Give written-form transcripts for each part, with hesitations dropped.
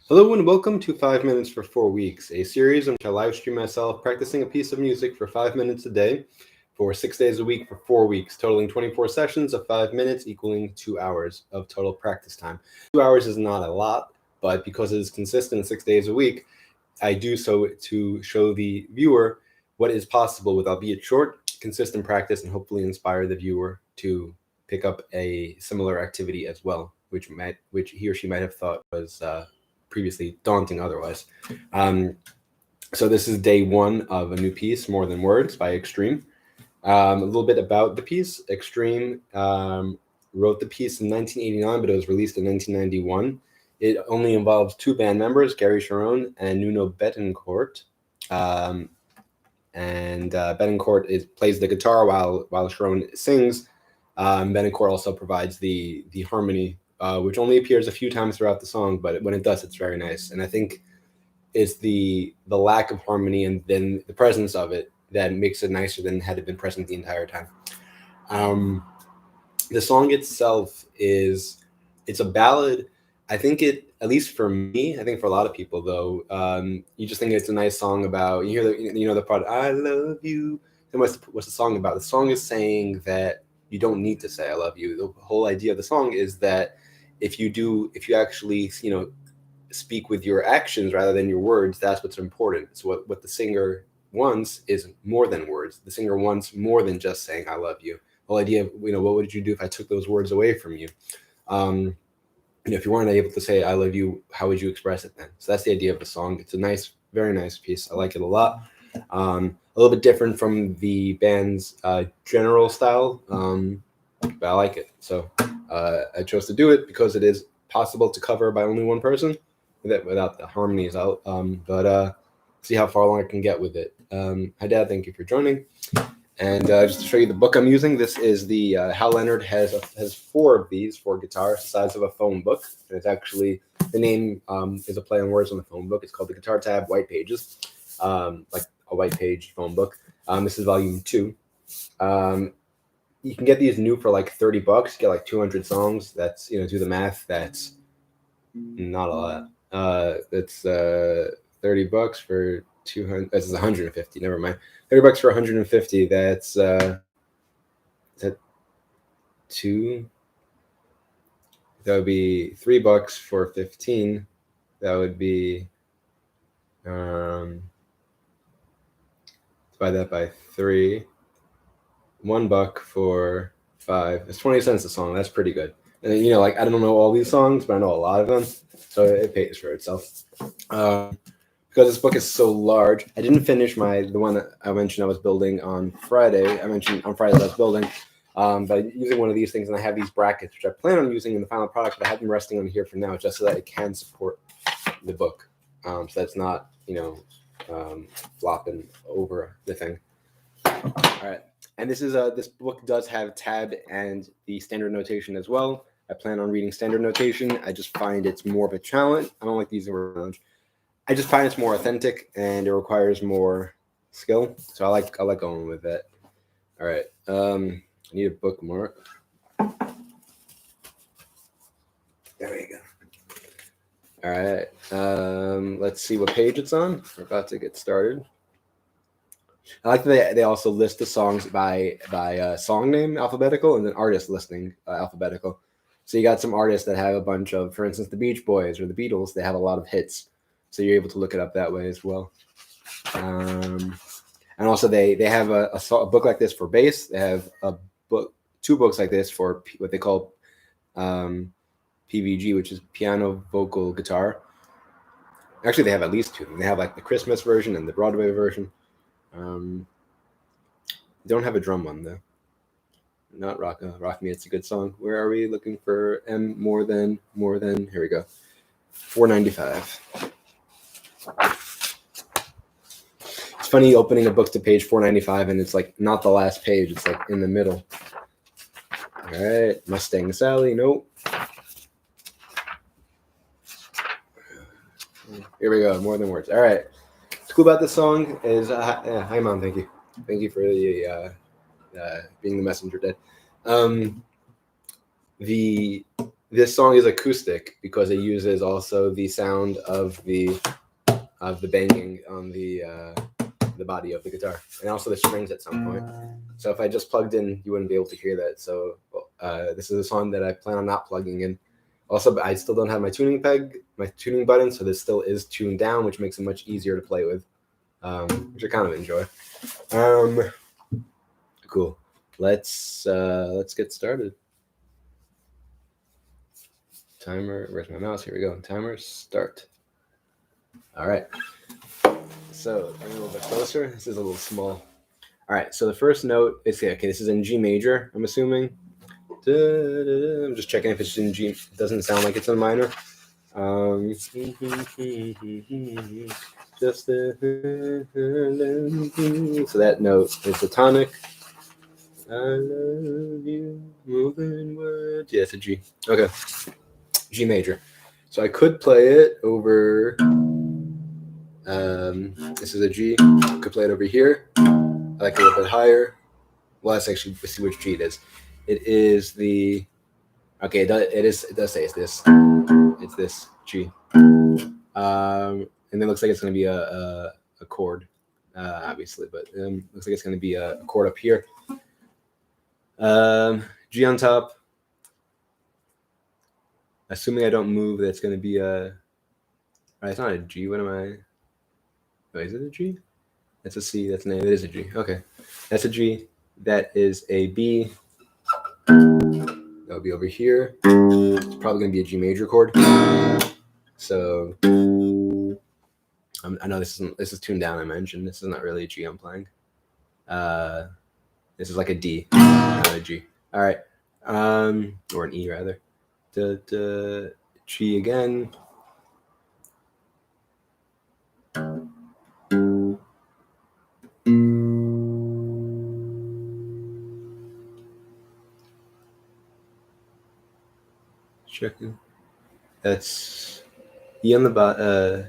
Hello and welcome to 5 Minutes for 4 Weeks, a series in which I live stream myself practicing a piece of music for 5 minutes a day for 6 days a week for 4 weeks, totaling 24 sessions of 5 minutes equaling 2 hours of total practice time. 2 hours is not a lot, but because it is consistent 6 days a week, I do so to show the viewer what is possible with albeit short, consistent practice and hopefully inspire the viewer to pick up a similar activity as well, which he or she might have thought was previously daunting otherwise. So this is day one of a new piece, More Than Words by Extreme. A little bit about the piece. Extreme wrote the piece in 1989, but it was released in 1991. It only involves two band members, Gary Sharon and Nuno Betancourt. Betancourt plays the guitar while Sharon sings. Betancourt also provides the harmony, which only appears a few times throughout the song, but when it does, it's very nice. And I think it's the lack of harmony and then the presence of it that makes it nicer than had it been present the entire time. The song itself it's a ballad. I think at least for me, I think for a lot of people though, you just think it's a nice song about, you hear the part, I love you. And what's the song about? The song is saying that you don't need to say I love you. The whole idea of the song is that if you actually, speak with your actions rather than your words, that's what's important. So what the singer wants is more than words. The singer wants more than just saying I love you. The whole idea of, what would you do if I took those words away from you? If you weren't able to say I love you, how would you express it then? So that's the idea of the song. It's a nice, very nice piece. I like it a lot. A little bit different from the band's general style, but I like it. So I chose to do it because it is possible to cover by only one person without the harmonies out. But see how far along I can get with it. Hi, Dad. Thank you for joining. And just to show you the book I'm using, this is the Hal Leonard has 4 of these for guitars, the size of a phone book. And it's actually, the name is a play on words on the phone book. It's called the Guitar Tab White Pages, like a white page phone book. This is volume 2. You can get these new for like $30. You get like 200 songs. That's, do the math. That's not a lot. That's $30 for 200. This is 150. Never mind. $30 for 150. That's is that 2. That would be $3 for 15. That would be divide that by 3. $1 for 5. It's 20 cents a song. That's pretty good. And then, I don't know all these songs, but I know a lot of them, so it pays for itself. Because this book is so large, I didn't finish the one that I mentioned I was building on Friday. I mentioned on Friday that I was building, but using one of these things, and I have these brackets, which I plan on using in the final product, but I have them resting on here for now, just so that it can support the book, so that's not, flopping over the thing. All right. And this book does have tab and the standard notation as well. I plan on reading standard notation. I just find it's more of a challenge. I don't like using the word challenge. I just find it's more authentic and it requires more skill. So I like going with that. All right. I need a bookmark. There we go. All right. Let's see what page it's on. We're about to get started. I like that they also list the songs by song name alphabetical and then artist listing alphabetical. So you got some artists that have a bunch of, for instance, the Beach Boys or the Beatles. They have a lot of hits, so you're able to look it up that way as well. And also they have a book like this for bass. They have 2 books like this for what they call PVG, which is piano vocal guitar. Actually, they have at least 2. They have like the Christmas version and the Broadway version. Don't have a drum one though. Not Rock Me. It's a good song. Where are we looking for? More than. Here we go. $4.95. It's funny opening a book to page 495 and it's like not the last page. It's like in the middle. All right, Mustang Sally. Nope. Here we go. More Than Words. All right. What's cool about this song is hi Mom. Thank you for the being the messenger, Dad. this song is acoustic because it uses also the sound of the banging on the body of the guitar, and also the strings at some point. So if I just plugged in, you wouldn't be able to hear that. So this is a song that I plan on not plugging in. Also, I still don't have my tuning button, so this still is tuned down, which makes it much easier to play with, which I kind of enjoy. Cool. Let's get started. Timer. Where's my mouse? Here we go. Timer. Start. All right. So a little bit closer. This is a little small. All right. So the first note is okay. This is in G major. I'm assuming. I'm just checking if it's in G. It doesn't sound like it's in minor. Just so that note is the tonic. I love you, moving words. Yeah, it's a G. Okay, G major. So I could play it over. This is a G. I could play it over here. I like it a little bit higher. Well, let's actually see which G it is. It is the. Okay, it does say it's this. It's this G. And it looks like it's going to be a chord, obviously, but looks like it's going to be a chord up here. G on top. Assuming I don't move, that's going to be a. Right, it's not a G. What am I? Oh, is it a G? That's a C. That's an A. It is a G. Okay, that's a G. That is a B. That'll be over here. It's probably going to be a G major chord. So I know this is tuned down. I mentioned this is not really a G I'm playing. This is like a D, not a G. All right, or an E rather. G again. Checking. That's E on the bottom.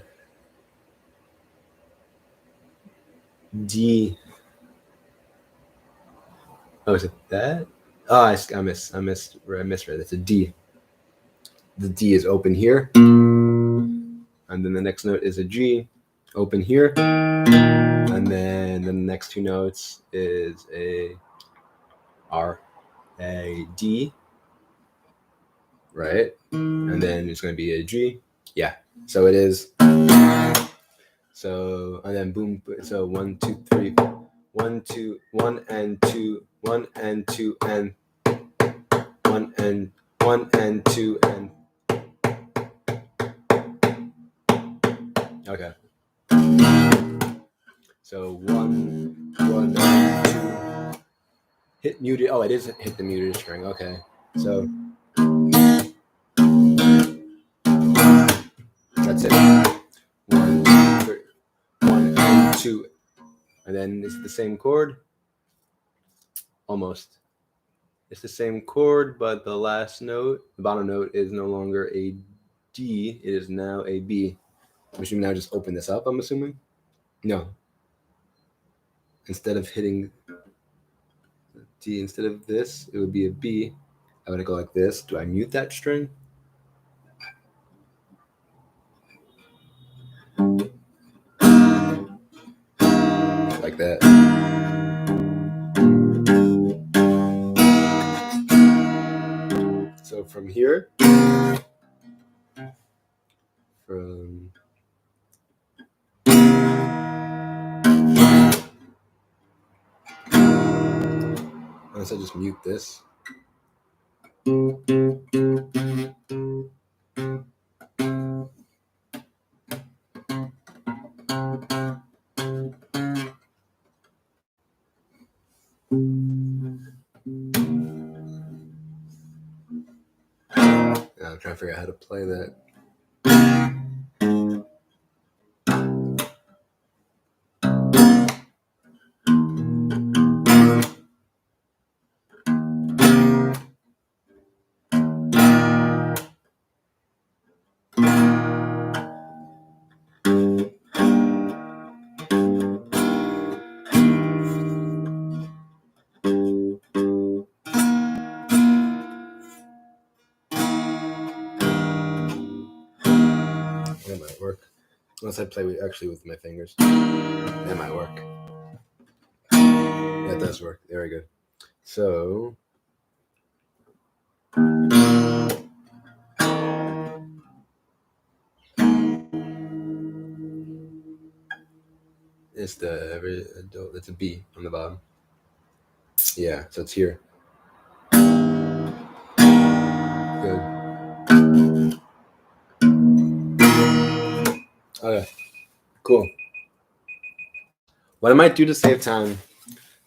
D. Oh, is it that? Oh, I misread. It's a D. The D is open here, and then the next note is a G, open here, and then the next two notes is a R, a D, right, and then it's going to be a G. Yeah, so it is. So and then boom. So 1, 2, 3, 1, 2, 1 and 2, 1 and 2 and 1 and 1 and 2 and. Okay. So 1, 1, 2. Hit muted. Oh, it is hit the muted string. Okay. So that's it. 1, 2, 3. 1 and 2. And then it's the same chord. Almost. It's the same chord, but the last note, the bottom note, is no longer a D. It is now a B. We should now just open this up, I'm assuming. No. Instead of hitting D, instead of this, it would be a B. I would go like this. Do I mute that string? Like that. So from here, from unless I just mute this. I'm trying to figure out how to play that. That might work. Unless I play actually with my fingers. That might work. That does work. Very good. So it's it's a B on the bottom. Yeah, so it's here. Good. Okay, cool. What I might do to save time,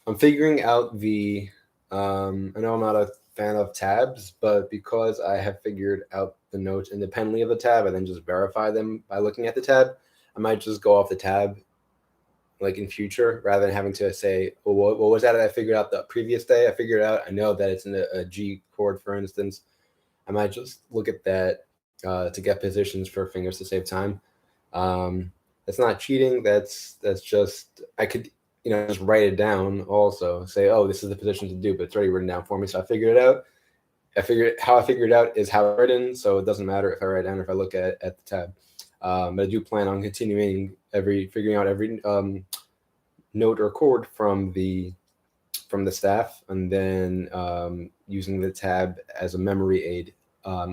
I'm figuring out the. I know I'm not a fan of tabs, but because I have figured out the notes independently of the tab and then just verify them by looking at the tab, I might just go off the tab like in future rather than having to say, well, what was that I figured out the previous day? I figured out, I know that it's in a G chord, for instance. I might just look at that to get positions for fingers to save time. That's not cheating. That's just, I could, just write it down also, say, oh, this is the position to do, but it's already written down for me. So I figured it out. How I figured it out is how it's written. So it doesn't matter if I write down or if I look at the tab. But I do plan on continuing figuring out every note or chord from the staff, and then using the tab as a memory aid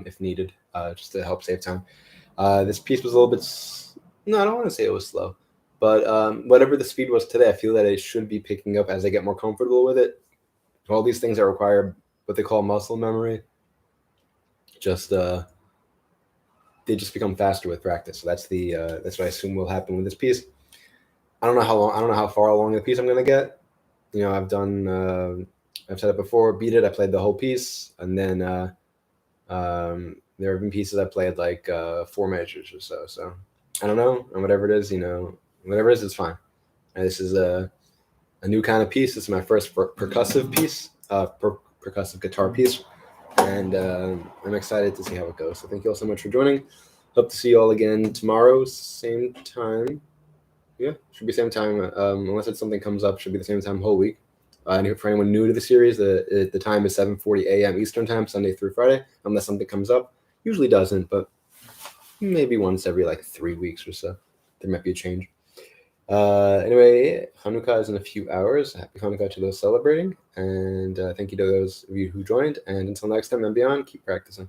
if needed, just to help save time. This piece was a little bit, no, I don't want to say it was slow, but whatever the speed was today, I feel that it should be picking up as I get more comfortable with it. All these things that require what they call muscle memory, just they just become faster with practice. So that's what I assume will happen with this piece. I don't know how far along the piece I'm gonna get. I've done, I've said it before, beat it. I played the whole piece, and then there have been pieces I played like 4 measures or so. So I don't know, and whatever it is, whatever it is, it's fine. And this is a new kind of piece. This is my first percussive piece, percussive guitar piece, and I'm excited to see how it goes. So thank you all so much for joining. Hope to see you all again tomorrow, same time. Yeah, should be same time. Unless something comes up, should be the same time whole week. And for anyone new to the series, the time is 7:40 a.m. Eastern time, Sunday through Friday, unless something comes up. Usually doesn't, but maybe once every 3 weeks or so. There might be a change. Anyway, Hanukkah is in a few hours. Happy Hanukkah to those celebrating. And thank you to those of you who joined. And until next time and beyond, keep practicing.